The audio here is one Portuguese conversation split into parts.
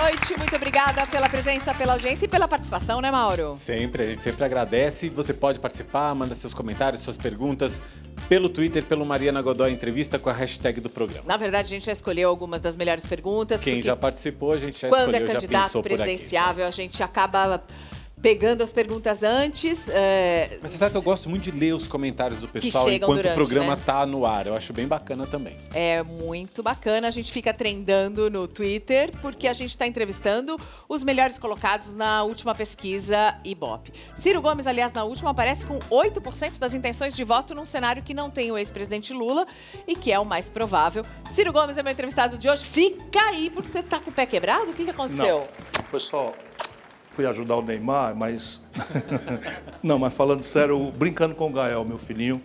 noite. Muito obrigada pela presença, pela audiência e pela participação, né, Mauro? Sempre, a gente sempre agradece. Você pode participar, manda seus comentários, suas perguntas pelo Twitter, pelo Mariana Godoy Entrevista com a hashtag do programa. Na verdade, a gente já escolheu algumas das melhores perguntas. Quem já participou, a gente já escolheu, já pensou por aqui. Quando é candidato presidenciável, a gente acaba pegando as perguntas antes. Mas você sabe que eu gosto muito de ler os comentários do pessoal enquanto o programa tá no ar. Eu acho bem bacana também. É muito bacana. A gente fica trendando no Twitter, porque a gente está entrevistando os melhores colocados na última pesquisa Ibope. Ciro Gomes, aliás, na última, aparece com 8% das intenções de voto num cenário que não tem o ex-presidente Lula e que é o mais provável. Ciro Gomes é meu entrevistado de hoje. Fica aí, porque você tá com o pé quebrado? O que aconteceu? Não, pessoal... Fui ajudar o Neymar, mas... Não, mas falando sério, brincando com o Gael, meu filhinho,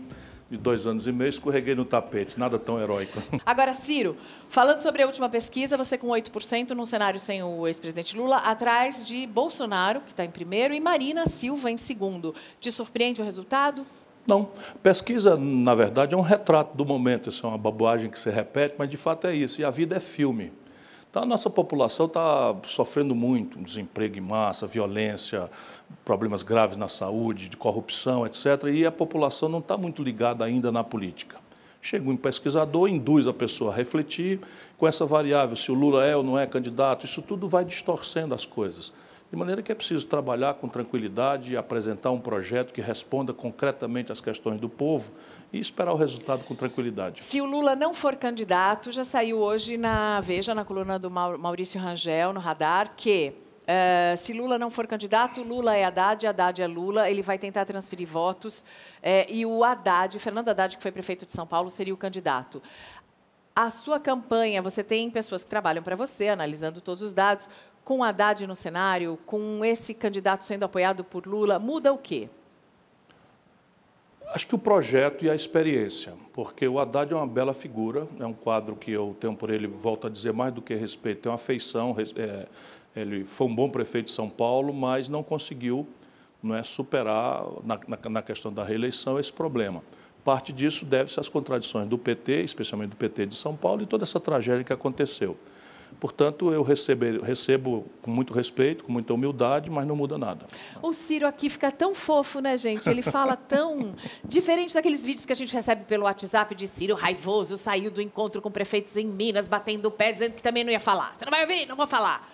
de 2 anos e meio, escorreguei no tapete, nada tão heróico. Agora, Ciro, falando sobre a última pesquisa, você com 8% num cenário sem o ex-presidente Lula, atrás de Bolsonaro, que está em primeiro, e Marina Silva em segundo. Te surpreende o resultado? Não, pesquisa, na verdade, é um retrato do momento. Isso é uma bobagem que se repete, mas de fato é isso, e a vida é filme. Então, a nossa população está sofrendo muito, desemprego em massa, violência, problemas graves na saúde, de corrupção, etc. E a população não está muito ligada ainda na política. Chega um pesquisador, induz a pessoa a refletir com essa variável, se o Lula é ou não é candidato, isso tudo vai distorcendo as coisas. De maneira que é preciso trabalhar com tranquilidade e apresentar um projeto que responda concretamente às questões do povo e esperar o resultado com tranquilidade. Se o Lula não for candidato, já saiu hoje na Veja, na coluna do Maurício Rangel, no Radar, que se Lula não for candidato, Lula é Haddad, Haddad é Lula, ele vai tentar transferir votos e o Haddad, Fernando Haddad, que foi prefeito de São Paulo, seria o candidato. A sua campanha, você tem pessoas que trabalham para você, analisando todos os dados. Com Haddad no cenário, com esse candidato sendo apoiado por Lula, muda o quê? Acho que o projeto e a experiência, porque o Haddad é uma bela figura, é um quadro que eu tenho por ele, volto a dizer, mais do que respeito, tem uma afeição, ele foi um bom prefeito de São Paulo, mas não conseguiu superar, na questão da reeleição, esse problema. Parte disso deve-se às contradições do PT, especialmente do PT de São Paulo, e toda essa tragédia que aconteceu. Portanto, eu recebo com muito respeito, com muita humildade, mas não muda nada. O Ciro aqui fica tão fofo, né, gente? Ele fala tão... Diferente daqueles vídeos que a gente recebe pelo WhatsApp de Ciro raivoso, saiu do encontro com prefeitos em Minas, batendo o pé, dizendo que também não ia falar. Você não vai ouvir? Não vou falar.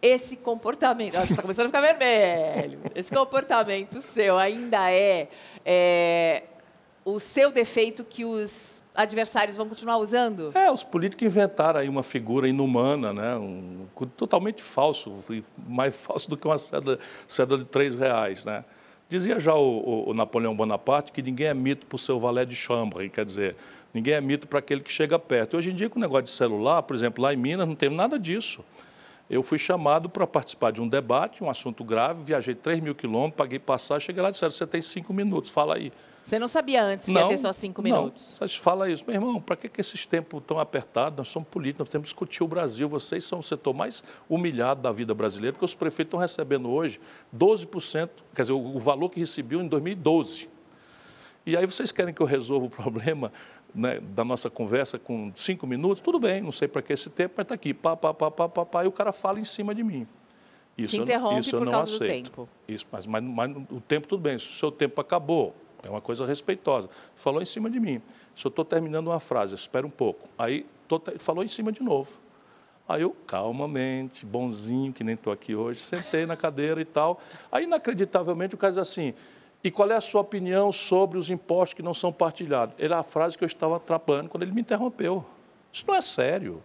Esse comportamento... Você está começando a ficar vermelho. Esse comportamento seu ainda é o seu defeito que os adversários vão continuar usando? Os políticos inventaram aí uma figura inumana, né? Totalmente falso, mais falso do que uma seda de R$3, né? Dizia já o Napoleão Bonaparte que ninguém é mito por seu valet de chambre, quer dizer, ninguém é mito para aquele que chega perto. E hoje em dia, com o negócio de celular, por exemplo, lá em Minas não tem nada disso. Eu fui chamado para participar de um debate, um assunto grave, viajei 3.000 quilômetros, paguei passagem, cheguei lá e disseram, você tem 5 minutos, fala aí. Você não sabia antes que ia ter só 5 minutos? Não, fala isso. Meu irmão, para que esses tempos tão apertados? Nós somos políticos, nós temos que discutir o Brasil. Vocês são o setor mais humilhado da vida brasileira, porque os prefeitos estão recebendo hoje 12%, quer dizer, o valor que recebiam em 2012. E aí vocês querem que eu resolva o problema, né, da nossa conversa com 5 minutos? Tudo bem, não sei para que esse tempo, mas está aqui, e o cara fala em cima de mim. Te interrompe por causa do tempo. Isso, mas o tempo tudo bem, se o seu tempo acabou, é uma coisa respeitosa. Falou em cima de mim. Se eu estou terminando uma frase, espera um pouco. Aí falou em cima de novo. Aí eu, calmamente, bonzinho, que nem estou aqui hoje, sentei na cadeira e tal. Aí, inacreditavelmente, o cara diz assim, e qual é a sua opinião sobre os impostos que não são partilhados? Era a frase que eu estava atrapalhando quando ele me interrompeu. Isso não é sério.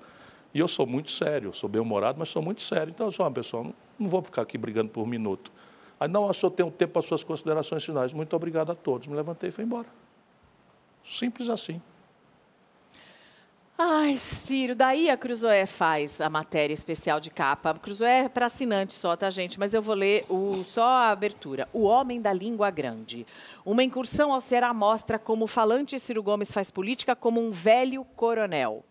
E eu sou muito sério, sou bem-humorado, mas sou muito sério. Então, eu sou uma pessoa, não vou ficar aqui brigando por minuto. Aí, não, eu só tenho tempo para as suas considerações finais. Muito obrigado a todos. Me levantei e fui embora. Simples assim. Ai, Ciro, daí a Cruzoé faz a matéria especial de capa. A Cruzoé é para assinante só, tá, gente? Mas eu vou ler só a abertura. O Homem da Língua Grande. Uma incursão ao Ceará mostra como o falante Ciro Gomes faz política como um velho coronel.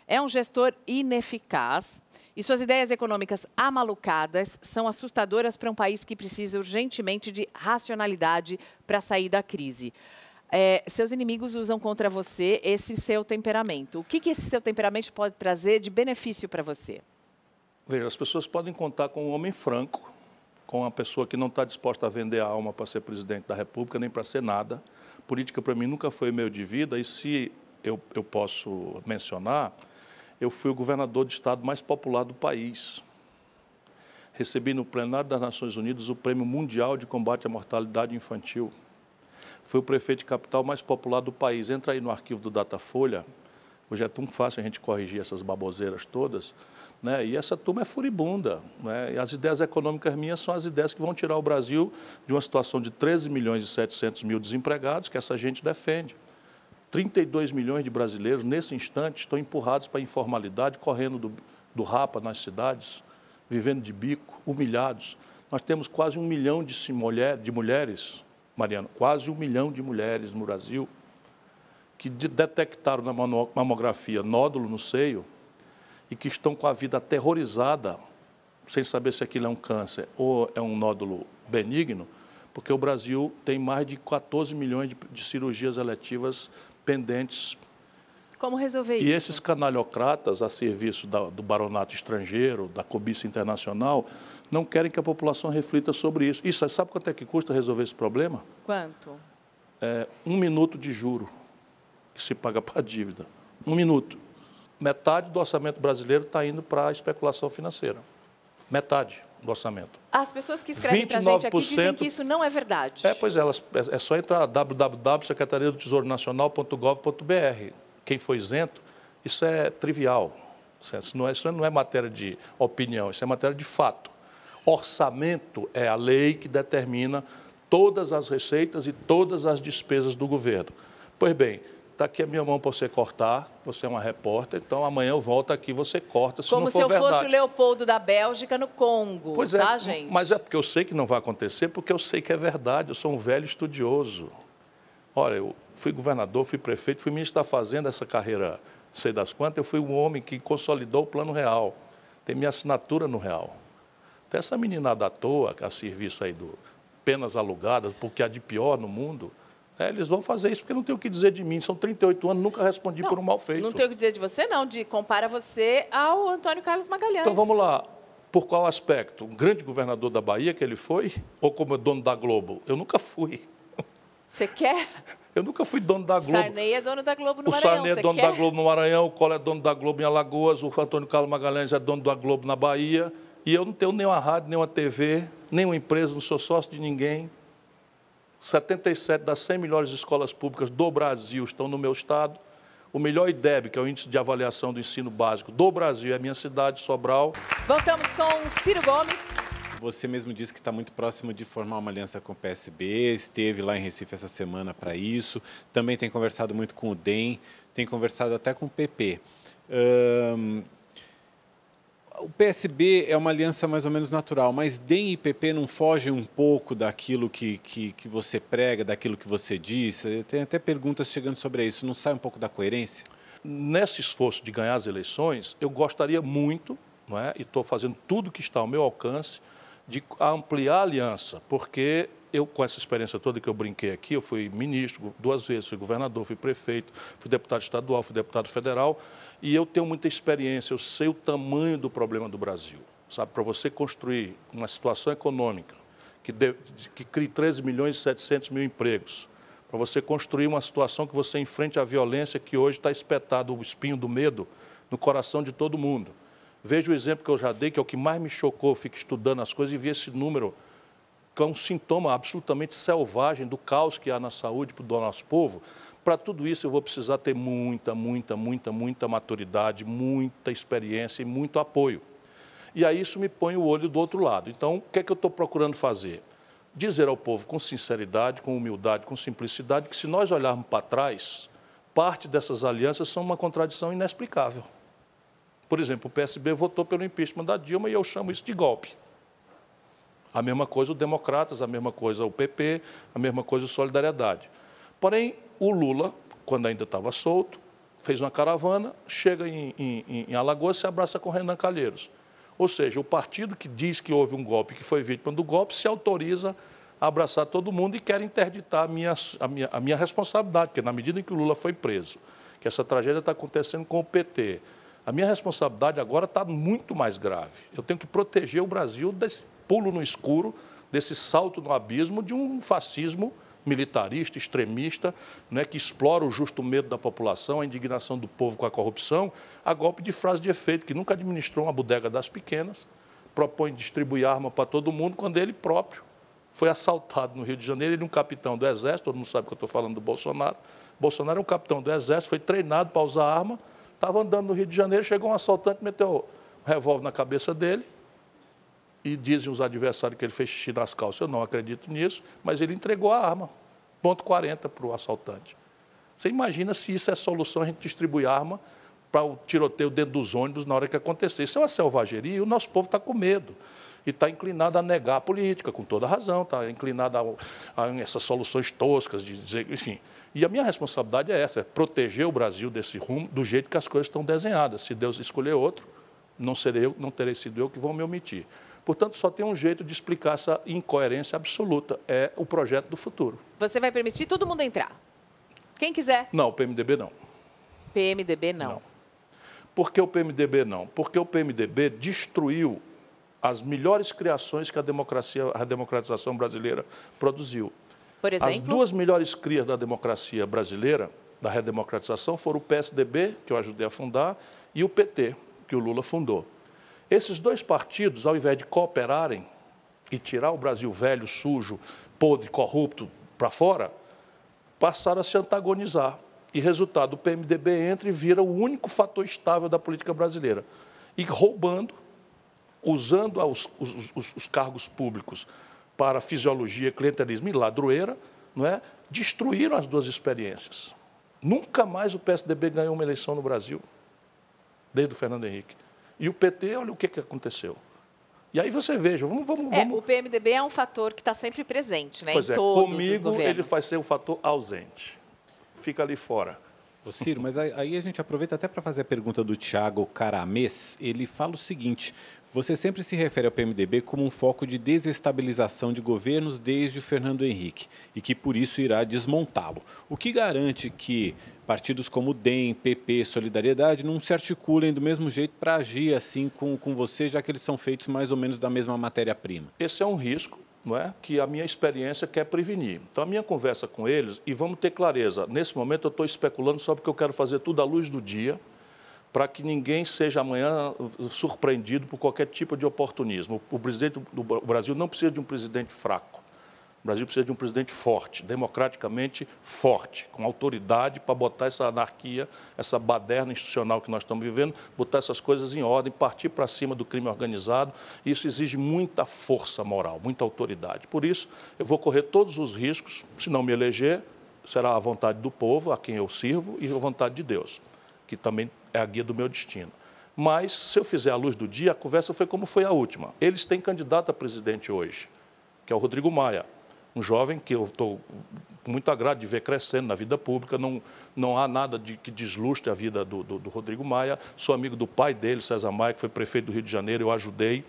É um gestor ineficaz e suas ideias econômicas amalucadas são assustadoras para um país que precisa urgentemente de racionalidade para sair da crise. Seus inimigos usam contra você esse seu temperamento. O que esse seu temperamento pode trazer de benefício para você? Veja, as pessoas podem contar com um homem franco, com uma pessoa que não está disposta a vender a alma para ser presidente da República, nem para ser nada. Política, para mim, nunca foi meio de vida, e se eu posso mencionar, eu fui o governador de estado mais popular do país. Recebi no plenário das Nações Unidas o Prêmio Mundial de Combate à Mortalidade Infantil. Fui o prefeito de capital mais popular do país. Entra aí no arquivo do Datafolha. Hoje é tão fácil a gente corrigir essas baboseiras todas, né? E essa turma é furibunda, né? E as ideias econômicas minhas são as ideias que vão tirar o Brasil de uma situação de 13 milhões e 700 mil desempregados, que essa gente defende. 32 milhões de brasileiros, nesse instante, estão empurrados para a informalidade, correndo do rapa nas cidades, vivendo de bico, humilhados. Nós temos quase 1 milhão de mulheres, Mariana, quase 1 milhão de mulheres no Brasil, que detectaram na mamografia nódulo no seio e que estão com a vida aterrorizada, sem saber se aquilo é um câncer ou é um nódulo benigno, porque o Brasil tem mais de 14 milhões de cirurgias eletivas pendentes. Como resolver isso? E esses canalhocratas a serviço do baronato estrangeiro, da cobiça internacional, não querem que a população reflita sobre isso. E sabe quanto é que custa resolver esse problema? Quanto? 1 minuto de juro que se paga para a dívida. 1 minuto. Metade do orçamento brasileiro está indo para a especulação financeira. Metade do orçamento. As pessoas que escrevem para a gente aqui dizem que isso não é verdade. Pois é, é só entrar www.secretariadotesouro-nacional.gov.br. Quem foi isento, isso é trivial. Isso não é matéria de opinião, isso é matéria de fato. Orçamento é a lei que determina todas as receitas e todas as despesas do governo. Pois bem, está aqui a minha mão para você cortar, você é uma repórter, então amanhã eu volto aqui, você corta, se não for verdade. Como se eu fosse o Leopoldo da Bélgica no Congo, pois tá, é, gente? Mas é porque eu sei que não vai acontecer, porque eu sei que é verdade, eu sou um velho estudioso. Olha, eu fui governador, fui prefeito, fui ministro da Fazenda, essa carreira, não sei das quantas, eu fui um homem que consolidou o Plano Real, tem minha assinatura no Real. Tem essa meninada à toa, que é a serviço aí do penas alugadas, porque há de pior no mundo, eles vão fazer isso porque não tem o que dizer de mim. São 38 anos, nunca respondi por um mal feito. Não tem o que dizer de você, não. Compara você ao Antônio Carlos Magalhães. Então vamos lá. Por qual aspecto? Um grande governador da Bahia que ele foi? Ou como dono da Globo? Eu nunca fui. Você quer? Eu nunca fui dono da Globo. Sarney é dono da Globo no Maranhão. O Sarney é dono da Globo no Maranhão, o Collor é dono da Globo em Alagoas, o Antônio Carlos Magalhães é dono da Globo na Bahia. E eu não tenho nem uma rádio, nem uma TV, nem uma empresa, não sou sócio de ninguém. 77 das 100 melhores escolas públicas do Brasil estão no meu estado. O melhor IDEB, que é o Índice de Avaliação do Ensino Básico do Brasil, é a minha cidade, Sobral. Voltamos com Ciro Gomes. Você mesmo disse que está muito próximo de formar uma aliança com o PSB, esteve lá em Recife essa semana para isso, também tem conversado muito com o DEM, tem conversado até com o PP. O PSB é uma aliança mais ou menos natural, mas DEM e PP não fogem um pouco daquilo que você prega, daquilo que você diz? Tem até perguntas chegando sobre isso. Não sai um pouco da coerência? Nesse esforço de ganhar as eleições, eu gostaria muito, não é? E estou fazendo tudo que está ao meu alcance, de ampliar a aliança, porque eu, com essa experiência toda que eu brinquei aqui, eu fui ministro 2 vezes, fui governador, fui prefeito, fui deputado estadual, fui deputado federal, e eu tenho muita experiência, eu sei o tamanho do problema do Brasil. Sabe, para você construir uma situação econômica que crie 13 milhões e 700 mil empregos, para você construir uma situação que você enfrente a violência que hoje está espetado o espinho do medo no coração de todo mundo. Veja o exemplo que eu já dei, que é o que mais me chocou, eu fico estudando as coisas e vi esse número, que é um sintoma absolutamente selvagem do caos que há na saúde do nosso povo. Para tudo isso eu vou precisar ter muita maturidade, muita experiência e muito apoio. E aí isso me põe o olho do outro lado. Então, o que é que eu estou procurando fazer? Dizer ao povo com sinceridade, com humildade, com simplicidade, que se nós olharmos para trás, parte dessas alianças são uma contradição inexplicável. Por exemplo, o PSB votou pelo impeachment da Dilma e eu chamo isso de golpe. A mesma coisa o Democratas, a mesma coisa o PP, a mesma coisa o Solidariedade. Porém, o Lula, quando ainda estava solto, fez uma caravana, chega em Alagoas e se abraça com Renan Calheiros. Ou seja, o partido que diz que houve um golpe, que foi vítima do golpe, se autoriza a abraçar todo mundo e quer interditar a minha responsabilidade, porque na medida em que o Lula foi preso, que essa tragédia está acontecendo com o PT, A minha responsabilidade agora está muito mais grave. Eu tenho que proteger o Brasil desse pulo no escuro, desse salto no abismo de um fascismo militarista, extremista, né, que explora o justo medo da população, a indignação do povo com a corrupção, a golpe de frase de efeito, que nunca administrou uma bodega das pequenas, propõe distribuir arma para todo mundo, quando ele próprio foi assaltado no Rio de Janeiro. Ele é um capitão do Exército, todo mundo sabe que eu estou falando do Bolsonaro. Bolsonaro é um capitão do Exército, foi treinado para usar arma, estava andando no Rio de Janeiro, chegou um assaltante, meteu um revólver na cabeça dele, e dizem os adversários que ele fez xixi nas calças. Eu não acredito nisso, mas ele entregou a arma, ponto 40 para o assaltante. Você imagina se isso é solução, a gente distribui arma para o tiroteio dentro dos ônibus na hora que acontecer. Isso é uma selvageria e o nosso povo está com medo. E está inclinado a negar a política, com toda razão, está inclinado a essas soluções toscas, de dizer, enfim. E a minha responsabilidade é essa, é proteger o Brasil desse rumo do jeito que as coisas estão desenhadas. Se Deus escolher outro, não terei sido eu que vou me omitir. Portanto, só tem um jeito de explicar essa incoerência absoluta, é o projeto do futuro. Você vai permitir todo mundo entrar? Quem quiser? Não, o PMDB não. PMDB não. Por que o PMDB não? Porque o PMDB destruiu as melhores criações que a democratização brasileira produziu. Por exemplo? As duas melhores crias da democracia brasileira, da redemocratização, foram o PSDB, que eu ajudei a fundar, e o PT, que o Lula fundou. Esses dois partidos, ao invés de cooperarem e tirar o Brasil velho, sujo, podre, corrupto para fora, passaram a se antagonizar. E, resultado, o PMDB entra e vira o único fator estável da política brasileira. E roubando, usando os cargos públicos para fisiologia, clientelismo e ladroeira, não é? Destruíram as duas experiências. Nunca mais o PSDB ganhou uma eleição no Brasil, desde o Fernando Henrique. E o PT, olha o que aconteceu. E aí você veja, vamos... O PMDB é um fator que está sempre presente, né? Pois em todos os comigo governos. Ele vai ser um fator ausente. Fica ali fora. Ô Ciro, mas aí a gente aproveita até para fazer a pergunta do Thiago Caramês. Ele fala o seguinte: você sempre se refere ao PMDB como um foco de desestabilização de governos desde o Fernando Henrique e que por isso irá desmontá-lo. O que garante que partidos como DEM, PP, Solidariedade não se articulem do mesmo jeito para agir assim com você, já que eles são feitos mais ou menos da mesma matéria-prima? Esse é um risco, não é, que a minha experiência quer prevenir. Então, a minha conversa com eles, e vamos ter clareza, nesse momento eu estou especulando só porque eu quero fazer tudo à luz do dia, para que ninguém seja amanhã surpreendido por qualquer tipo de oportunismo. O presidente do Brasil não precisa de um presidente fraco. O Brasil precisa de um presidente forte, democraticamente forte, com autoridade para botar essa anarquia, essa baderna institucional que nós estamos vivendo, botar essas coisas em ordem, partir para cima do crime organizado. Isso exige muita força moral, muita autoridade. Por isso, eu vou correr todos os riscos. Se não me eleger, será a vontade do povo, a quem eu sirvo, e a vontade de Deus, que também é a guia do meu destino. Mas, se eu fizer à luz do dia, a conversa foi como foi a última. Eles têm candidato a presidente hoje, que é o Rodrigo Maia, um jovem que eu estou com muito agrado de ver crescendo na vida pública. Não há nada que deslustre a vida do Rodrigo Maia. Sou amigo do pai dele, César Maia, que foi prefeito do Rio de Janeiro, eu ajudei.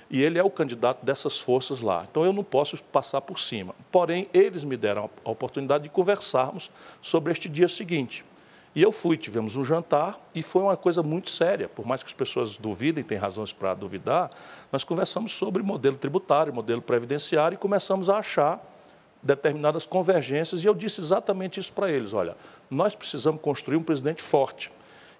E ele é o candidato dessas forças lá. Então, eu não posso passar por cima. Porém, eles me deram a oportunidade de conversarmos sobre este dia seguinte. E eu fui, tivemos um jantar e foi uma coisa muito séria. Por mais que as pessoas duvidem, têm razões para duvidar, nós conversamos sobre modelo tributário, modelo previdenciário e começamos a achar determinadas convergências. E eu disse exatamente isso para eles: olha, nós precisamos construir um presidente forte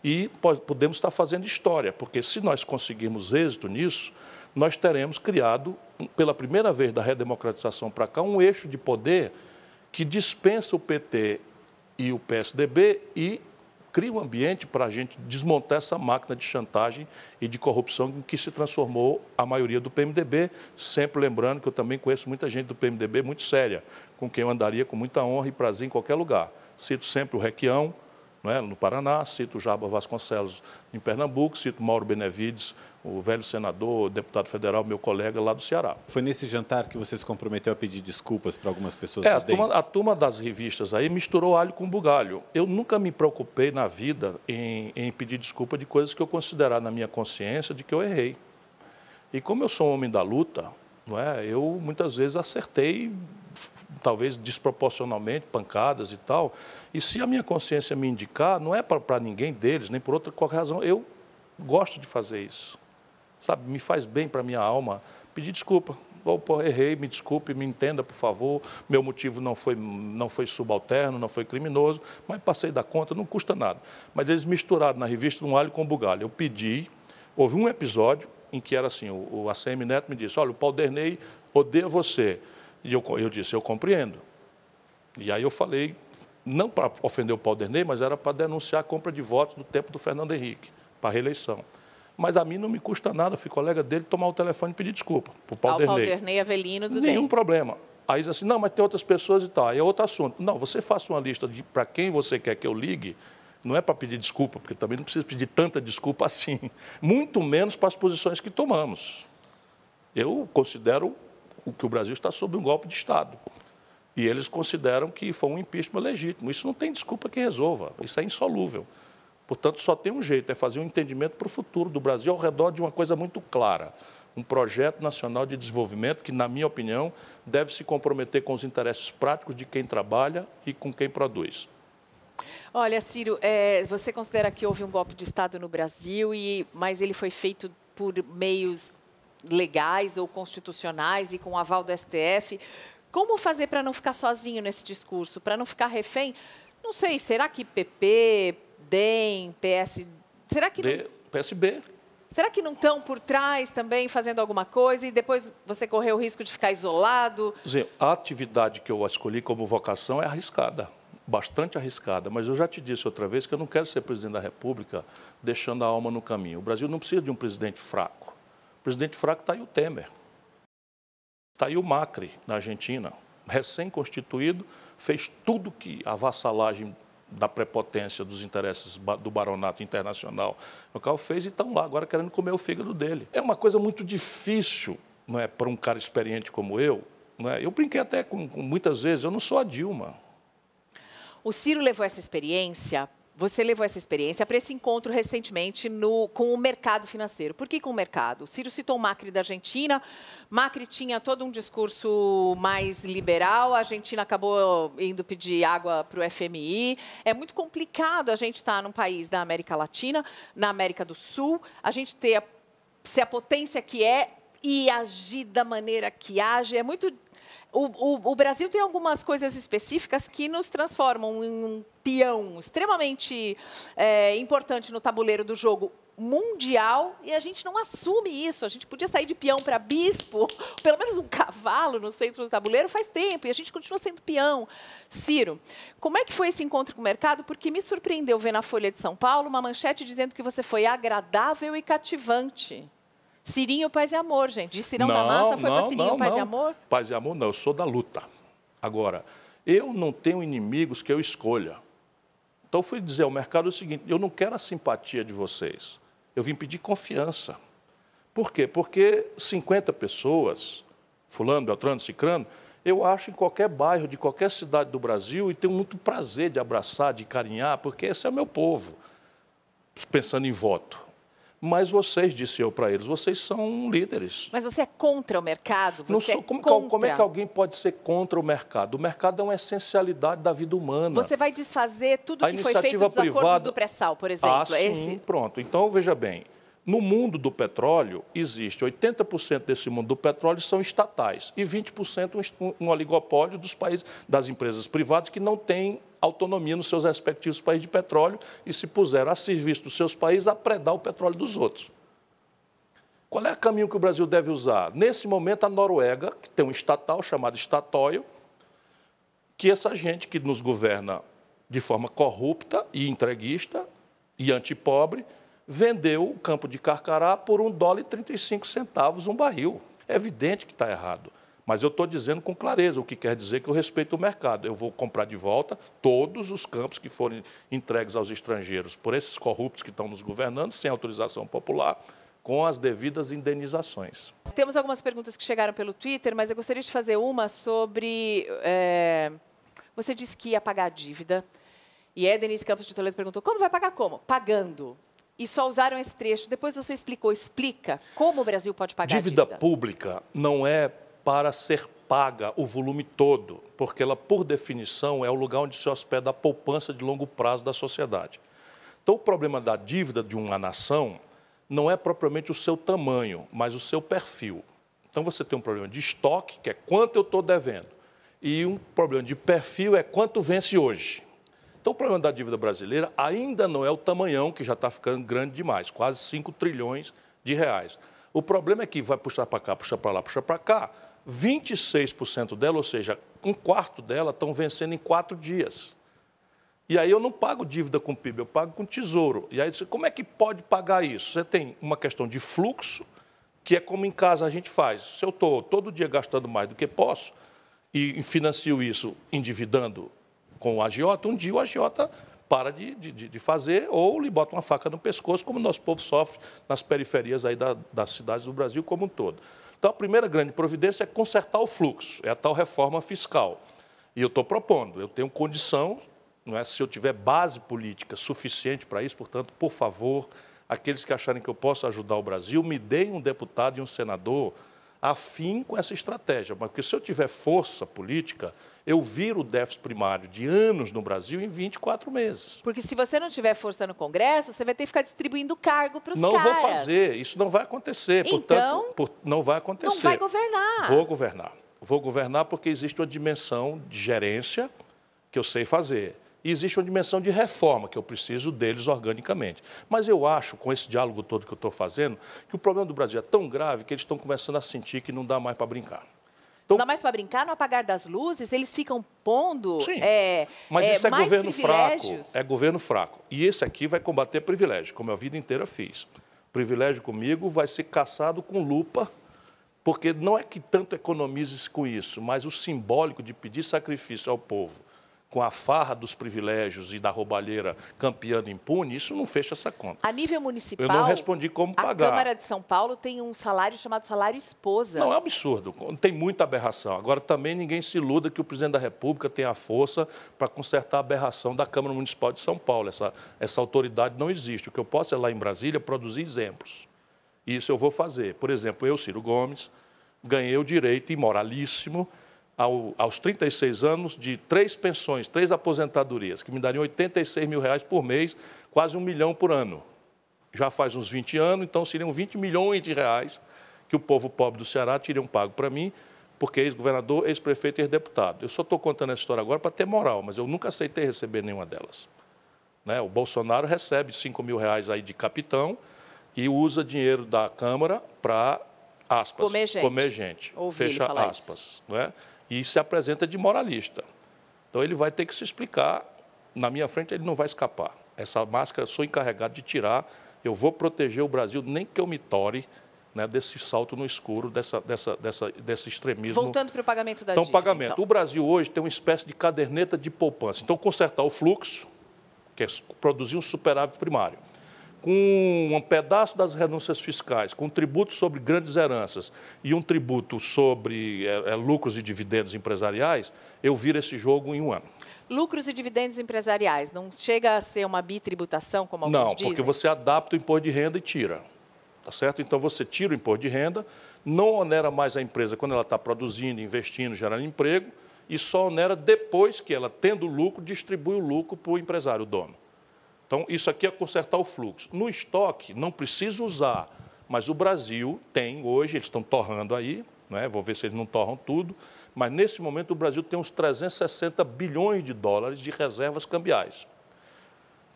e podemos estar fazendo história, porque se nós conseguirmos êxito nisso, nós teremos criado, pela primeira vez da redemocratização para cá, um eixo de poder que dispensa o PT e o PSDB e cria um ambiente para a gente desmontar essa máquina de chantagem e de corrupção em que se transformou a maioria do PMDB, sempre lembrando que eu também conheço muita gente do PMDB muito séria, com quem eu andaria com muita honra e prazer em qualquer lugar. Cito sempre o Requião, não é, no Paraná, cito o Jaba Vasconcelos em Pernambuco, cito Mauro Benevides, o velho senador, deputado federal, meu colega lá do Ceará. Foi nesse jantar que você se comprometeu a pedir desculpas para algumas pessoas? A turma das revistas aí misturou alho com bugalho. Eu nunca me preocupei na vida em pedir desculpa de coisas que eu considerar na minha consciência de que eu errei. E como eu sou um homem da luta, não é, eu muitas vezes acertei, talvez desproporcionalmente, pancadas e tal. E se a minha consciência me indicar, não é para ninguém deles, nem por outra qualquer razão, eu gosto de fazer isso. Sabe, me faz bem para a minha alma pedir desculpa. Pô, errei, me desculpe, me entenda, por favor. Meu motivo não foi subalterno, não foi criminoso, mas passei da conta, não custa nada. Mas eles misturaram na revista um alho com bugalho. Eu pedi, houve um episódio em que era assim, o ACM Neto me disse, olha, o Paulderney odeia você. E eu disse, eu compreendo. E aí eu falei, não para ofender o Paulderney, mas era para denunciar a compra de votos do tempo do Fernando Henrique, para a reeleição. Mas a mim não me custa nada, fui colega dele, tomar o telefone e pedir desculpa para o Paulderney. Ao Paulderney Avelino do Nenhum problema. Aí diz assim, não, mas tem outras pessoas e tal. Aí é outro assunto. Não, você faça uma lista para quem você quer que eu ligue, não é para pedir desculpa, porque também não precisa pedir tanta desculpa assim. Muito menos para as posições que tomamos. Eu considero que o Brasil está sob um golpe de Estado. E eles consideram que foi um impeachment legítimo. Isso não tem desculpa que resolva. Isso é insolúvel. Portanto, só tem um jeito, é fazer um entendimento para o futuro do Brasil ao redor de uma coisa muito clara. Um projeto nacional de desenvolvimento que, na minha opinião, deve se comprometer com os interesses práticos de quem trabalha e com quem produz. Olha, Ciro, você considera que houve um golpe de Estado no Brasil, mas ele foi feito por meios legais ou constitucionais e com o aval do STF? Como fazer para não ficar sozinho nesse discurso, para não ficar refém? Não sei, será que PP... DEM, PS... Será que não... PSB. Será que não estão por trás também fazendo alguma coisa e depois você correu o risco de ficar isolado? A atividade que eu escolhi como vocação é arriscada, bastante arriscada, mas eu já te disse outra vez que eu não quero ser presidente da República deixando a alma no caminho. O Brasil não precisa de um presidente fraco. O presidente fraco está aí o Temer, está aí o Macri, na Argentina, recém-constituído, fez tudo que a vassalagem da prepotência dos interesses do baronato internacional no qual fez e estão lá agora querendo comer o fígado dele. É uma coisa muito difícil, não é, para um cara experiente como eu. Não é? Eu brinquei até com muitas vezes, eu não sou a Dilma. O Ciro levou essa experiência, você levou essa experiência para esse encontro recentemente com o mercado financeiro. Por que com o mercado? O Ciro citou o Macri da Argentina. Macri tinha todo um discurso mais liberal. A Argentina acabou indo pedir água para o FMI. É muito complicado a gente estar num país da América Latina, na América do Sul, a gente ser a potência que é e agir da maneira que age. É muito... O Brasil tem algumas coisas específicas que nos transformam em um peão extremamente importante no tabuleiro do jogo mundial e a gente não assume isso. A gente podia sair de peão para bispo, pelo menos um cavalo no centro do tabuleiro faz tempo e a gente continua sendo peão. Ciro, como é que foi esse encontro com o mercado? Porque me surpreendeu ver na Folha de São Paulo uma manchete dizendo que você foi agradável e cativante. Cirinho Paz e Amor, gente. De Cirão da Massa foi para Cirinho Paz e Amor? Paz e Amor não, eu sou da luta. Agora, eu não tenho inimigos que eu escolha. Então, eu fui dizer ao mercado o seguinte, eu não quero a simpatia de vocês, eu vim pedir confiança. Por quê? Porque 50 pessoas, fulano, beltrano, cicrano, eu acho em qualquer bairro, de qualquer cidade do Brasil, e tenho muito prazer de abraçar, de carinhar, porque esse é o meu povo, pensando em voto. Mas vocês, disse eu para eles, vocês são líderes. Mas você é contra o mercado? Como é que alguém pode ser contra o mercado? O mercado é uma essencialidade da vida humana. Você vai desfazer tudo que foi feito dos acordos do pré-sal, por exemplo? Sim, pronto. Então, veja bem, no mundo do petróleo, existe 80% desse mundo do petróleo são estatais e 20% um oligopólio dos países, das empresas privadas que não têm autonomia nos seus respectivos países de petróleo e se puseram a serviço dos seus países a predar o petróleo dos outros. Qual é o caminho que o Brasil deve usar? Nesse momento, a Noruega, que tem um estatal chamado Statoil, que essa gente que nos governa de forma corrupta e entreguista e antipobre, vendeu o campo de Carcará por $1,35 um barril. É evidente que está errado. Mas eu estou dizendo com clareza, o que quer dizer que eu respeito o mercado. Eu vou comprar de volta todos os campos que forem entregues aos estrangeiros por esses corruptos que estão nos governando, sem autorização popular, com as devidas indenizações. Temos algumas perguntas que chegaram pelo Twitter, mas eu gostaria de fazer uma sobre... Você disse que ia pagar a dívida, e a Denise Campos de Toledo perguntou, como vai pagar como? Pagando. E só usaram esse trecho. Depois você explica como o Brasil pode pagar a dívida. Dívida pública não é para ser paga o volume todo, porque ela, por definição, é o lugar onde se hospeda a poupança de longo prazo da sociedade. Então, o problema da dívida de uma nação não é propriamente o seu tamanho, mas o seu perfil. Então, você tem um problema de estoque, que é quanto eu estou devendo, e um problema de perfil é quanto vence hoje. Então, o problema da dívida brasileira ainda não é o tamanhão, que já está ficando grande demais, quase 5 trilhões de reais. O problema é que vai puxar para cá, puxar para lá, puxar para cá, 26% dela, ou seja, um quarto dela, estão vencendo em 4 dias. E aí eu não pago dívida com PIB, eu pago com tesouro. E aí, como é que pode pagar isso? Você tem uma questão de fluxo, que é como em casa a gente faz. Se eu estou todo dia gastando mais do que posso e financio isso endividando com o agiota, um dia o agiota para de fazer ou lhe bota uma faca no pescoço, como o nosso povo sofre nas periferias aí das cidades do Brasil como um todo. Então, a primeira grande providência é consertar o fluxo, é a tal reforma fiscal. E eu estou propondo, eu tenho condição, não é, se eu tiver base política suficiente para isso, portanto, por favor, aqueles que acharem que eu posso ajudar o Brasil, me deem um deputado e um senador afim com essa estratégia. Porque se eu tiver força política, eu viro o déficit primário de anos no Brasil em 24 meses. Porque se você não tiver força no Congresso, você vai ter que ficar distribuindo cargo para os caras. Não vou fazer, isso não vai acontecer. Então, portanto, não vai acontecer. Não vai governar. Vou governar. Vou governar porque existe uma dimensão de gerência que eu sei fazer. E existe uma dimensão de reforma, que eu preciso deles organicamente. Mas eu acho, com esse diálogo todo que eu estou fazendo, que o problema do Brasil é tão grave que eles estão começando a sentir que não dá mais para brincar. Então, não dá mais para brincar, no apagar das luzes, eles ficam pondo mas isso é mais governo fraco. privilégios. É governo fraco. E esse aqui vai combater privilégio, como eu a vida inteira fiz. Privilégio comigo vai ser caçado com lupa, porque não é que tanto economize com isso, mas o simbólico de pedir sacrifício ao povo com a farra dos privilégios e da roubalheira campeando impune, isso não fecha essa conta. A nível municipal, eu não respondi como pagar. A Câmara de São Paulo tem um salário chamado salário esposa. Não, é um absurdo. Tem muita aberração. Agora, também ninguém se iluda que o presidente da República tem a força para consertar a aberração da Câmara Municipal de São Paulo. Essa autoridade não existe. O que eu posso é, lá em Brasília, produzir exemplos. E isso eu vou fazer. Por exemplo, eu, Ciro Gomes, ganhei o direito imoralíssimo aos 36 anos, de 3 pensões, 3 aposentadorias, que me dariam R$86 mil por mês, quase R$1 milhão por ano. Já faz uns 20 anos, então seriam 20 milhões de reais que o povo pobre do Ceará teriam pago para mim, porque ex-governador, ex-prefeito e ex-deputado. Eu só estou contando essa história agora para ter moral, mas eu nunca aceitei receber nenhuma delas. Né? O Bolsonaro recebe R$5 mil aí de capitão e usa dinheiro da Câmara para, aspas, comer gente. Fecha aspas. Não é? E se apresenta de moralista. Então, ele vai ter que se explicar. Na minha frente, ele não vai escapar. Essa máscara eu sou encarregado de tirar. Eu vou proteger o Brasil, nem que eu me tore, né, desse salto no escuro, desse extremismo. Voltando para o pagamento da dívida. Pagamento. Então. O Brasil hoje tem uma espécie de caderneta de poupança. Então, consertar o fluxo, que é produzir um superávit primário, com um pedaço das renúncias fiscais, com um tributo sobre grandes heranças e um tributo sobre lucros e dividendos empresariais, eu viro esse jogo em um ano. Lucros e dividendos empresariais, não chega a ser uma bitributação, como alguns dizem? Não, porque você adapta o imposto de renda e tira. Tá certo? Então, você tira o imposto de renda, não onera mais a empresa quando ela está produzindo, investindo, gerando emprego, e só onera depois que ela, tendo lucro, distribui o lucro para o empresário, o dono. Então, isso aqui é consertar o fluxo. No estoque, não precisa usar, mas o Brasil tem hoje, eles estão torrando aí, né? Vou ver se eles não torram tudo, mas nesse momento o Brasil tem uns 360 bilhões de dólares de reservas cambiais.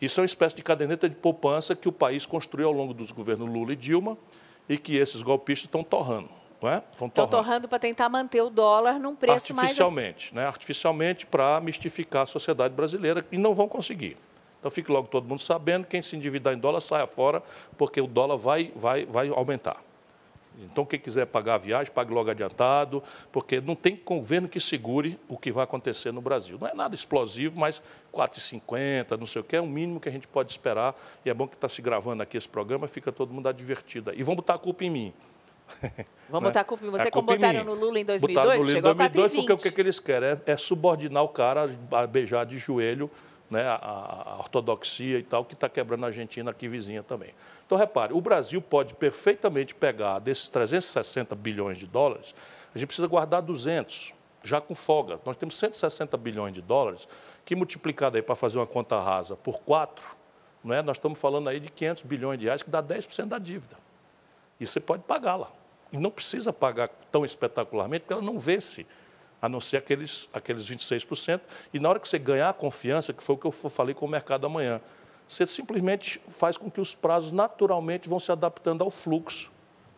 Isso é uma espécie de caderneta de poupança que o país construiu ao longo dos governos Lula e Dilma e que esses golpistas estão torrando. Estão torrando para tentar manter o dólar num preço artificialmente, mais... Artificialmente para mistificar a sociedade brasileira e não vão conseguir. Então, fique logo todo mundo sabendo, quem se endividar em dólar, saia fora, porque o dólar vai aumentar. Então, quem quiser pagar a viagem, pague logo adiantado, porque não tem governo que segure o que vai acontecer no Brasil. Não é nada explosivo, mas 4,50, não sei o que, é o mínimo que a gente pode esperar. E é bom que está se gravando aqui esse programa, fica todo mundo advertido. E vão botar a culpa em mim. Vamos botar a culpa em você, como botaram no Lula em 2002? Botaram no Lula em 2002, porque o que eles querem é subordinar o cara a beijar de joelho, né, a ortodoxia e tal, que está quebrando a Argentina aqui vizinha também. Então, repare, o Brasil pode perfeitamente pegar desses 360 bilhões de dólares, a gente precisa guardar 200, já com folga. Nós temos 160 bilhões de dólares, que multiplicado aí para fazer uma conta rasa por 4, Não é? Nós estamos falando aí de 500 bilhões de reais, que dá 10% da dívida. E você pode pagá-la. E não precisa pagar tão espetacularmente, porque ela não vence, a não ser aqueles 26%. E na hora que você ganhar a confiança, que foi o que eu falei com o mercado amanhã, você simplesmente faz com que os prazos naturalmente vão se adaptando ao fluxo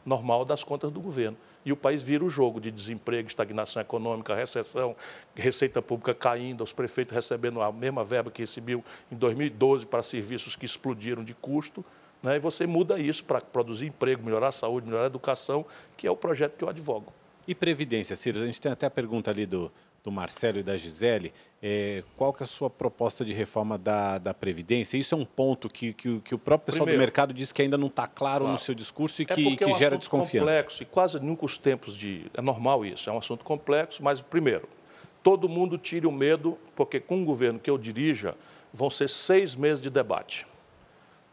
normal das contas do governo. E o país vira o jogo de desemprego, estagnação econômica, recessão, receita pública caindo, os prefeitos recebendo a mesma verba que recebiam em 2012 para serviços que explodiram de custo, né? E você muda isso para produzir emprego, melhorar a saúde, melhorar a educação, que é o projeto que eu advogo. E Previdência, Ciro? A gente tem até a pergunta ali do Marcelo e da Gisele. Qual que é a sua proposta de reforma da Previdência? Isso é um ponto que o próprio pessoal do mercado diz que ainda não está claro no seu discurso e que gera desconfiança. É complexo e quase nunca os tempos de... É normal isso, é um assunto complexo, mas, primeiro, todo mundo tire o medo, porque com o governo que eu dirija, vão ser 6 meses de debate.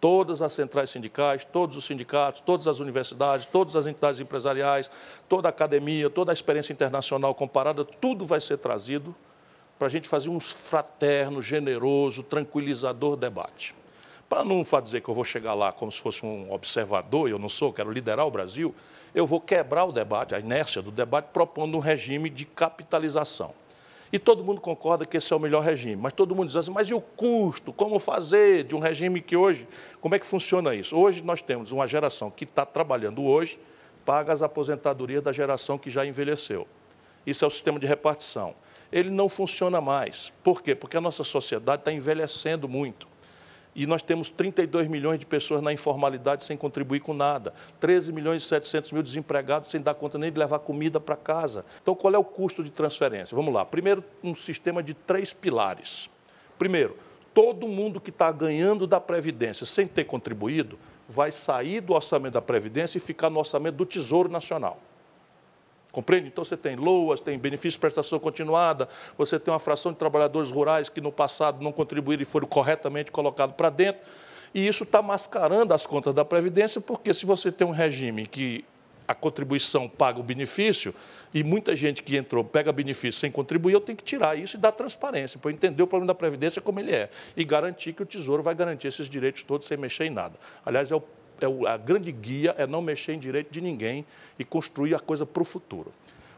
Todas as centrais sindicais, todos os sindicatos, todas as universidades, todas as entidades empresariais, toda a academia, toda a experiência internacional comparada, tudo vai ser trazido para a gente fazer um fraterno, generoso, tranquilizador debate. Para não dizer que eu vou chegar lá como se fosse um observador, eu não sou, quero liderar o Brasil, eu vou quebrar o debate, a inércia do debate, propondo um regime de capitalização. E todo mundo concorda que esse é o melhor regime, mas todo mundo diz assim, mas e o custo? Como fazer de um regime que hoje... Como é que funciona isso? Hoje nós temos uma geração que está trabalhando hoje, paga as aposentadorias da geração que já envelheceu. Isso é o sistema de repartição. Ele não funciona mais. Por quê? Porque a nossa sociedade está envelhecendo muito. E nós temos 32 milhões de pessoas na informalidade sem contribuir com nada. 13 milhões e 700 mil desempregados sem dar conta nem de levar comida para casa. Então, qual é o custo de transferência? Vamos lá. Primeiro, um sistema de 3 pilares. Primeiro, todo mundo que está ganhando da Previdência sem ter contribuído vai sair do orçamento da Previdência e ficar no orçamento do Tesouro Nacional. Compreende? Então, você tem LOAS, tem benefício de prestação continuada, você tem uma fração de trabalhadores rurais que no passado não contribuíram e foram corretamente colocados para dentro. E isso está mascarando as contas da Previdência, porque se você tem um regime que a contribuição paga o benefício, e muita gente que entrou pega benefício sem contribuir, eu tenho que tirar isso e dar transparência, para entender o problema da Previdência como ele é, e garantir que o Tesouro vai garantir esses direitos todos sem mexer em nada. Aliás, a grande guia é não mexer em direito de ninguém e construir a coisa para o futuro.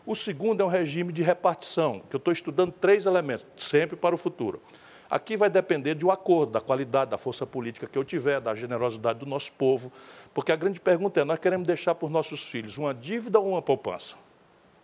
O segundo é um regime de repartição, que eu estou estudando 3 elementos, sempre para o futuro. Aqui vai depender de um acordo, da qualidade, da força política que eu tiver, da generosidade do nosso povo, porque a grande pergunta é, nós queremos deixar para os nossos filhos uma dívida ou uma poupança?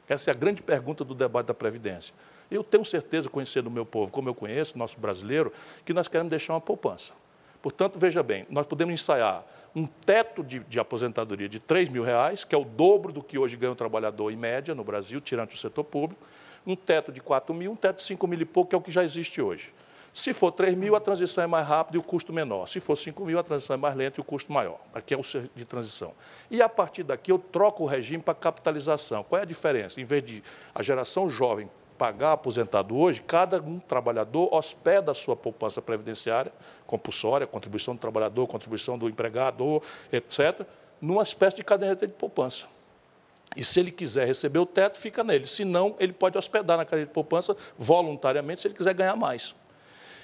Essa é a grande pergunta do debate da Previdência. Eu tenho certeza, conhecendo o meu povo, como eu conheço, nosso brasileiro, que nós queremos deixar uma poupança. Portanto, veja bem, nós podemos ensaiar um teto de aposentadoria de R$ 3.000, que é o dobro do que hoje ganha o trabalhador em média no Brasil, tirando o setor público, um teto de 4.000, um teto de 5.000 e pouco, que é o que já existe hoje. Se for 3.000, a transição é mais rápida e o custo menor. Se for 5.000, a transição é mais lenta e o custo maior. Aqui é o de transição. E, a partir daqui, eu troco o regime para capitalização. Qual é a diferença? Em vez de a geração jovem pagar aposentado hoje, cada trabalhador hospeda a sua poupança previdenciária, compulsória, contribuição do trabalhador, contribuição do empregador, etc., numa espécie de caderneta de poupança. E se ele quiser receber o teto, fica nele. Se não, ele pode hospedar na caderneta de poupança voluntariamente, se ele quiser ganhar mais.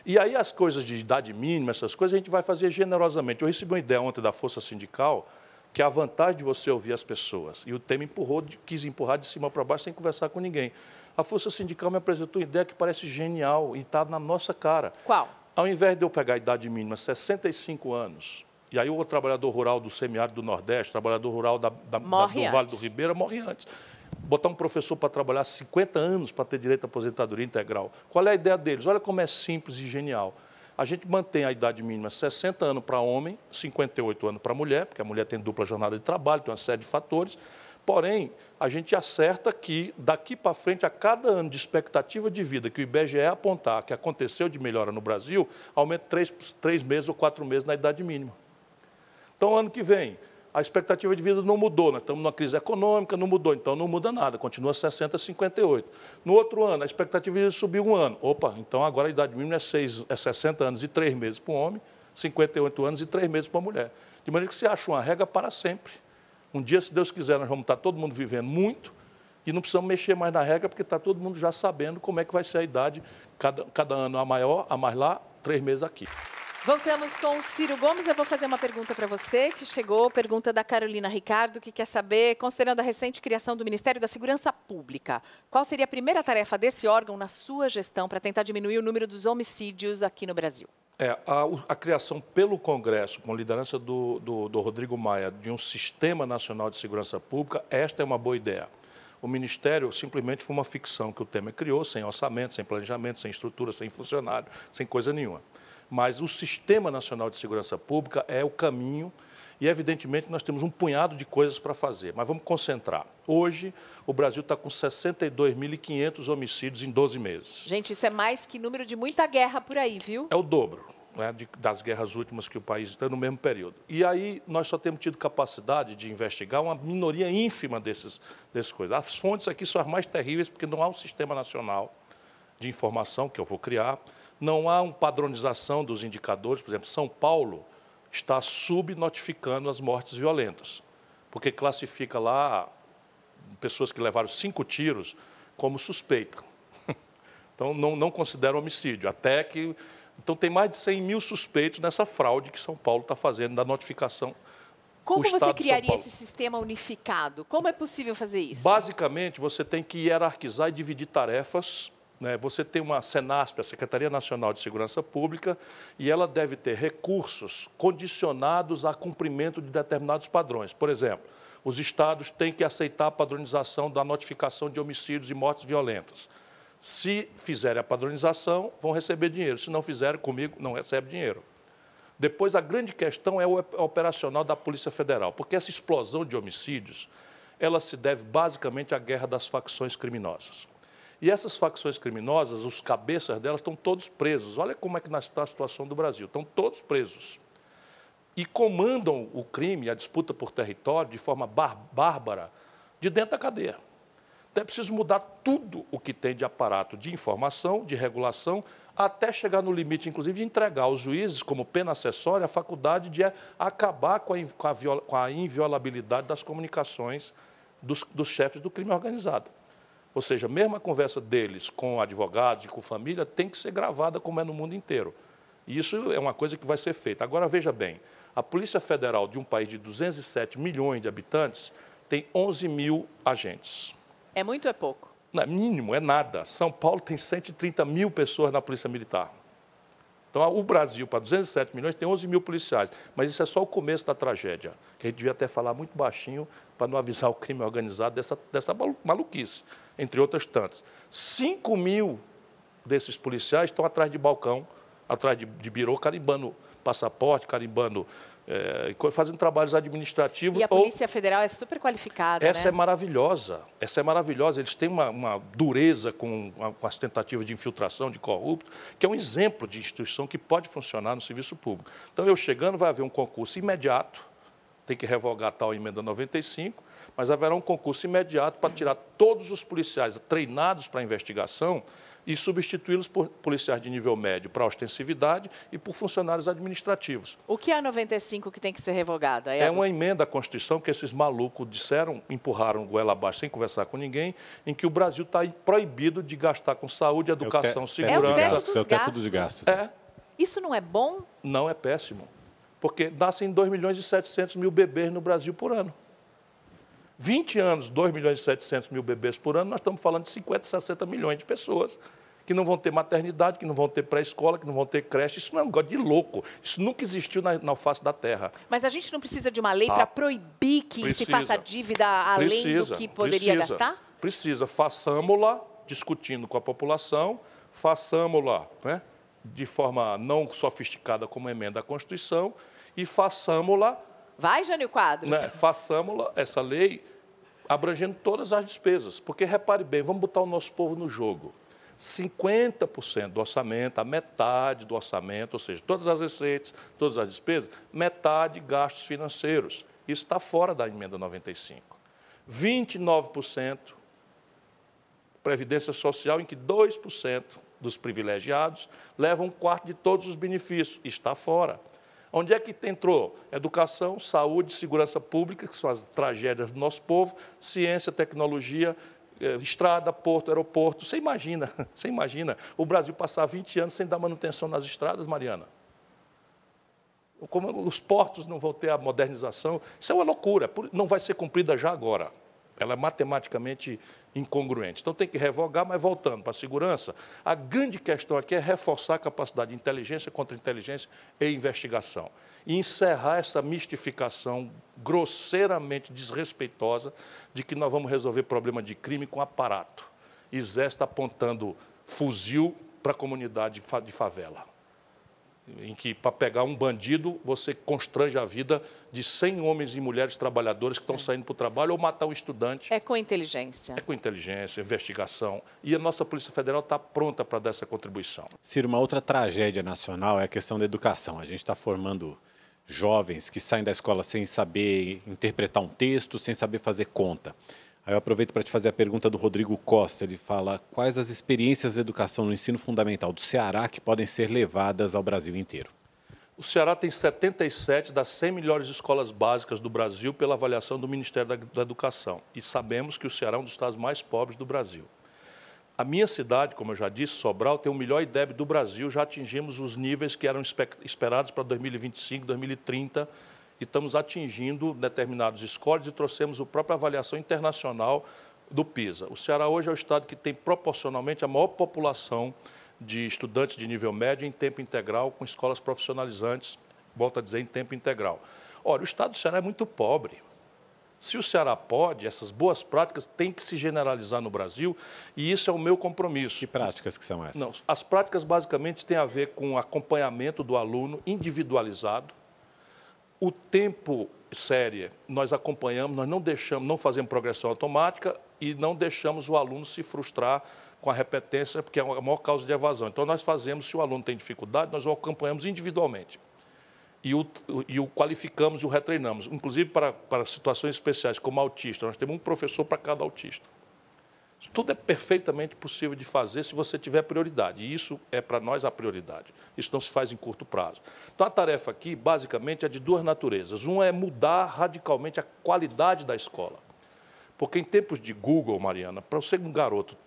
E aí as coisas de idade mínima, essas coisas, a gente vai fazer generosamente. Eu recebi uma ideia ontem da Força Sindical, que é a vantagem de você ouvir as pessoas. E o Temer quis empurrar de cima para baixo sem conversar com ninguém. A Força Sindical me apresentou uma ideia que parece genial e está na nossa cara. Qual? Ao invés de eu pegar a idade mínima, 65 anos, e aí o trabalhador rural do semiárido do Nordeste, trabalhador rural do Vale do Ribeira, morre antes. Botar um professor para trabalhar 50 anos para ter direito à aposentadoria integral. Qual é a ideia deles? Olha como é simples e genial. A gente mantém a idade mínima 60 anos para homem, 58 anos para mulher, porque a mulher tem dupla jornada de trabalho, tem uma série de fatores. Porém, a gente acerta que, daqui para frente, a cada ano de expectativa de vida que o IBGE apontar que aconteceu de melhora no Brasil, aumenta 3 meses ou 4 meses na idade mínima. Então, ano que vem, a expectativa de vida não mudou, nós estamos numa crise econômica, não mudou, então não muda nada, continua 60, 58. No outro ano, a expectativa de vida subiu 1 ano. Opa, então agora a idade mínima é 60 anos e 3 meses para o homem, 58 anos e 3 meses para a mulher. De maneira que se acha uma regra para sempre. Um dia, se Deus quiser, nós vamos estar todo mundo vivendo muito e não precisamos mexer mais na regra, porque está todo mundo já sabendo como é que vai ser a idade, cada ano a maior, a mais lá, 3 meses aqui. Voltamos com o Ciro Gomes. Eu vou fazer uma pergunta para você que chegou, pergunta da Carolina Ricardo, que quer saber, considerando a recente criação do Ministério da Segurança Pública, qual seria a primeira tarefa desse órgão na sua gestão para tentar diminuir o número dos homicídios aqui no Brasil? A criação pelo Congresso, com liderança do Rodrigo Maia, de um Sistema Nacional de Segurança Pública, esta é uma boa ideia. O Ministério simplesmente foi uma ficção que o Temer criou, sem orçamento, sem planejamento, sem estrutura, sem funcionário, sem coisa nenhuma. Mas o Sistema Nacional de Segurança Pública é o caminho e, evidentemente, nós temos um punhado de coisas para fazer. Mas vamos concentrar. Hoje, o Brasil está com 62.500 homicídios em 12 meses. Gente, isso é mais que número de muita guerra por aí, viu? É o dobro, né, das guerras últimas que o país está no mesmo período. E aí, nós só temos tido capacidade de investigar uma minoria ínfima dessas coisas. As fontes aqui são as mais terríveis, porque não há um sistema nacional de informação que eu vou criar. Não há uma padronização dos indicadores. Por exemplo, São Paulo está subnotificando as mortes violentas, porque classifica lá pessoas que levaram 5 tiros como suspeita. Então, não considera homicídio. Então, tem mais de 100 mil suspeitos nessa fraude que São Paulo está fazendo da notificação. Como você criaria esse sistema unificado? Como é possível fazer isso? Basicamente, você tem que hierarquizar e dividir tarefas. Você tem uma Senasp, a Secretaria Nacional de Segurança Pública, e ela deve ter recursos condicionados a cumprimento de determinados padrões. Por exemplo, os estados têm que aceitar a padronização da notificação de homicídios e mortes violentas. Se fizerem a padronização, vão receber dinheiro. Se não fizerem, comigo, não recebe dinheiro. Depois, a grande questão é o operacional da Polícia Federal, porque essa explosão de homicídios, ela se deve basicamente à guerra das facções criminosas. E essas facções criminosas, os cabeças delas estão todos presos. Olha como é que está a situação do Brasil. Estão todos presos. E comandam o crime, a disputa por território, de forma bárbara, de dentro da cadeia. Então é preciso mudar tudo o que tem de aparato de informação, de regulação, até chegar no limite, inclusive, de entregar aos juízes, como pena acessória, a faculdade de acabar com a inviolabilidade das comunicações dos chefes do crime organizado. Ou seja, mesmo a conversa deles com advogados e com família tem que ser gravada como é no mundo inteiro. E isso é uma coisa que vai ser feita. Agora, veja bem, a Polícia Federal de um país de 207 milhões de habitantes tem 11 mil agentes. É muito ou é pouco? Não é mínimo, é nada. São Paulo tem 130 mil pessoas na Polícia Militar. Então, o Brasil, para 207 milhões, tem 11 mil policiais. Mas isso é só o começo da tragédia, que a gente devia até falar muito baixinho para não avisar o crime organizado dessa maluquice, entre outras tantas. 5 mil desses policiais estão atrás de balcão, atrás de birô, carimbando passaporte, carimbando, fazendo trabalhos administrativos. E a Polícia Federal é super qualificada, Essa né? é maravilhosa, essa é maravilhosa. Eles têm uma dureza com as tentativas de infiltração de corrupto, que é um exemplo de instituição que pode funcionar no serviço público. Então, eu chegando, vai haver um concurso imediato, tem que revogar tal emenda 95, mas haverá um concurso imediato para tirar todos os policiais treinados para a investigação e substituí-los por policiais de nível médio para ostensividade e por funcionários administrativos. O que é a 95 que tem que ser revogada? É uma emenda à Constituição que esses malucos disseram, empurraram goela abaixo sem conversar com ninguém, em que o Brasil está proibido de gastar com saúde, educação, segurança. É o teto dos gastos. É. Isso não é bom? Não, é péssimo. Porque nascem 2 milhões e 700 mil bebês no Brasil por ano. 20 anos, 2 milhões e 700 mil bebês por ano, nós estamos falando de 50, 60 milhões de pessoas que não vão ter maternidade, que não vão ter pré-escola, que não vão ter creche. Isso não é um negócio de louco. Isso nunca existiu na face da terra. Mas a gente não precisa de uma lei para proibir que se faça dívida além do que poderia gastar? Precisa. Façamos-la discutindo com a população, façamos-la, né, de forma não sofisticada como emenda à Constituição e façamos-la... Vai, Jânio Quadros. Né, façamos-la, essa lei, abrangendo todas as despesas. Porque, repare bem, vamos botar o nosso povo no jogo. 50% do orçamento, a metade do orçamento, ou seja, todas as receitas, todas as despesas, metade gastos financeiros. Isso está fora da emenda 95. 29% Previdência Social, em que 2% dos privilegiados levam 1/4 de todos os benefícios. Está fora. Onde é que entrou? Educação, saúde, segurança pública, que são as tragédias do nosso povo, ciência, tecnologia, estrada, porto, aeroporto. Você imagina o Brasil passar 20 anos sem dar manutenção nas estradas, Mariana? Como os portos não vão ter a modernização. Isso é uma loucura, não vai ser cumprida já agora. Ela é matematicamente incongruente. Então tem que revogar, mas voltando para a segurança, a grande questão aqui é reforçar a capacidade de inteligência, contra-inteligência e investigação. E encerrar essa mistificação grosseiramente desrespeitosa de que nós vamos resolver problema de crime com aparato. Exército apontando fuzil para a comunidade de favela, em que, para pegar um bandido, você constrange a vida de 100 homens e mulheres trabalhadores que estão saindo para o trabalho ou matar um estudante. É com inteligência. É com inteligência, investigação. E a nossa Polícia Federal está pronta para dar essa contribuição. Ciro, uma outra tragédia nacional é a questão da educação. A gente está formando jovens que saem da escola sem saber interpretar um texto, sem saber fazer conta. Aí eu aproveito para te fazer a pergunta do Rodrigo Costa. Ele fala: quais as experiências de educação no ensino fundamental do Ceará que podem ser levadas ao Brasil inteiro? O Ceará tem 77 das 100 melhores escolas básicas do Brasil pela avaliação do Ministério da Educação. E sabemos que o Ceará é um dos estados mais pobres do Brasil. A minha cidade, como eu já disse, Sobral, tem o melhor IDEB do Brasil. Já atingimos os níveis que eram esperados para 2025, 2030. E estamos atingindo determinados scores e trouxemos a própria avaliação internacional do PISA. O Ceará hoje é o estado que tem proporcionalmente a maior população de estudantes de nível médio em tempo integral, com escolas profissionalizantes, volto a dizer, em tempo integral. Ora, o estado do Ceará é muito pobre. Se o Ceará pode, essas boas práticas têm que se generalizar no Brasil e isso é o meu compromisso. Que práticas que são essas? Não, as práticas basicamente têm a ver com acompanhamento do aluno individualizado. O tempo série, nós acompanhamos, nós não deixamos, não fazemos progressão automática e não deixamos o aluno se frustrar com a repetência, porque é a maior causa de evasão. Então, nós fazemos, se o aluno tem dificuldade, nós o acompanhamos individualmente. E o qualificamos e o retreinamos, inclusive para situações especiais, como autista. Nós temos um professor para cada autista. Isso tudo é perfeitamente possível de fazer se você tiver prioridade. E isso é, para nós, a prioridade. Isso não se faz em curto prazo. Então, a tarefa aqui, basicamente, é de duas naturezas. Uma é mudar radicalmente a qualidade da escola. Porque em tempos de Google, Mariana, para você, um garoto,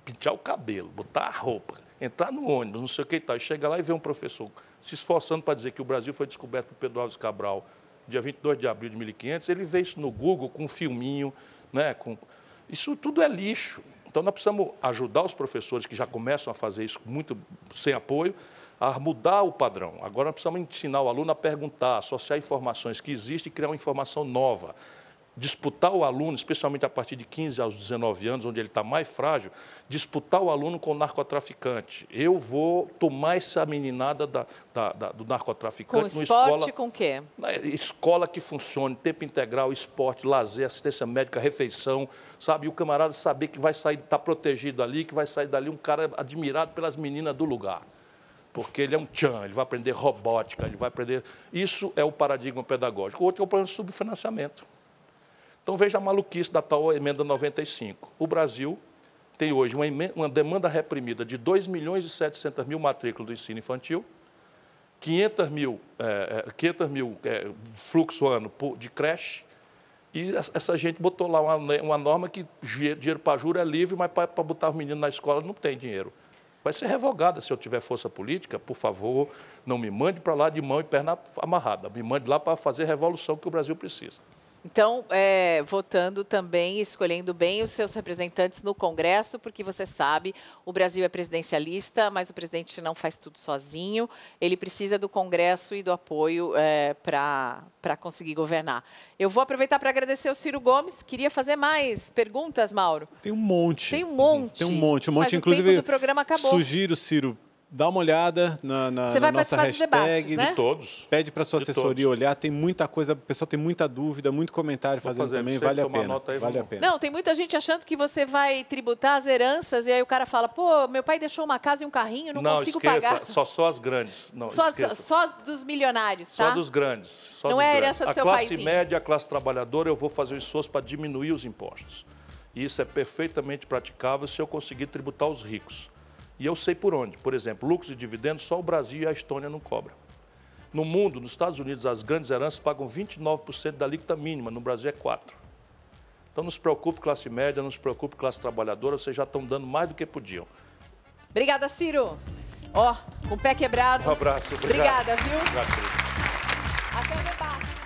pintar o cabelo, botar a roupa, entrar no ônibus, não sei o que e tal, e chega lá e vê um professor se esforçando para dizer que o Brasil foi descoberto por Pedro Álvares Cabral, dia 22 de abril de 1500, ele vê isso no Google com um filminho, né, isso tudo é lixo. Então, nós precisamos ajudar os professores que já começam a fazer isso muito sem apoio, a mudar o padrão. Agora, nós precisamos ensinar o aluno a perguntar, associar informações que existem e criar uma informação nova. Disputar o aluno, especialmente a partir de 15 aos 19 anos, onde ele está mais frágil, disputar o aluno com o narcotraficante. Eu vou tomar essa meninada do narcotraficante. Com esporte, com o quê? Escola que funcione, tempo integral, esporte, lazer, assistência médica, refeição, sabe? E o camarada saber que vai sair, está protegido ali, que vai sair dali um cara admirado pelas meninas do lugar. Porque ele é um tchan, ele vai aprender robótica, ele vai aprender... Isso é o paradigma pedagógico. O outro é o plano de subfinanciamento. Então, veja a maluquice da tal emenda 95. O Brasil tem hoje uma demanda reprimida de 2.700.000 matrículas do ensino infantil, 500 mil fluxo ano de creche, e essa gente botou lá uma norma que dinheiro para juro é livre, mas para botar os meninos na escola não tem dinheiro. Vai ser revogada se eu tiver força política, por favor, não me mande para lá de mão e perna amarrada, me mande lá para fazer a revolução que o Brasil precisa. Então, votando também, escolhendo bem os seus representantes no Congresso, porque você sabe, o Brasil é presidencialista, mas o presidente não faz tudo sozinho. Ele precisa do Congresso e do apoio para conseguir governar. Eu vou aproveitar para agradecer ao Ciro Gomes. Queria fazer mais perguntas, Mauro? Tem um monte. Tem um monte. Tem um monte. Mas Inclusive, o tempo do programa acabou. Sugiro, Ciro, dá uma olhada na nossa hashtag. Debates, né? De todos. Pede para a sua assessoria olhar, tem muita coisa, o pessoal tem muita dúvida, muito comentário fazendo também, vale a pena. Vale a pena. Não, tem muita gente achando que você vai tributar as heranças e aí o cara fala, pô, meu pai deixou uma casa e um carrinho, não consigo pagar. Só as grandes. Não, só dos similenários, tá? Só dos grandes. Não é a herança do seu paizinho. A classe média, a classe trabalhadora, eu vou fazer um esforço para diminuir os impostos. E isso é perfeitamente praticável se eu conseguir tributar os ricos. E eu sei por onde. Por exemplo, lucros e dividendos, só o Brasil e a Estônia não cobram. No mundo, nos Estados Unidos, as grandes heranças pagam 29% da alíquota mínima, no Brasil é 4%. Então, não se preocupe, classe média, não se preocupe, classe trabalhadora, vocês já estão dando mais do que podiam. Obrigada, Ciro. Ó, com o pé quebrado. Um abraço. Obrigado. Obrigada, viu? Obrigado, querido. Até o debate.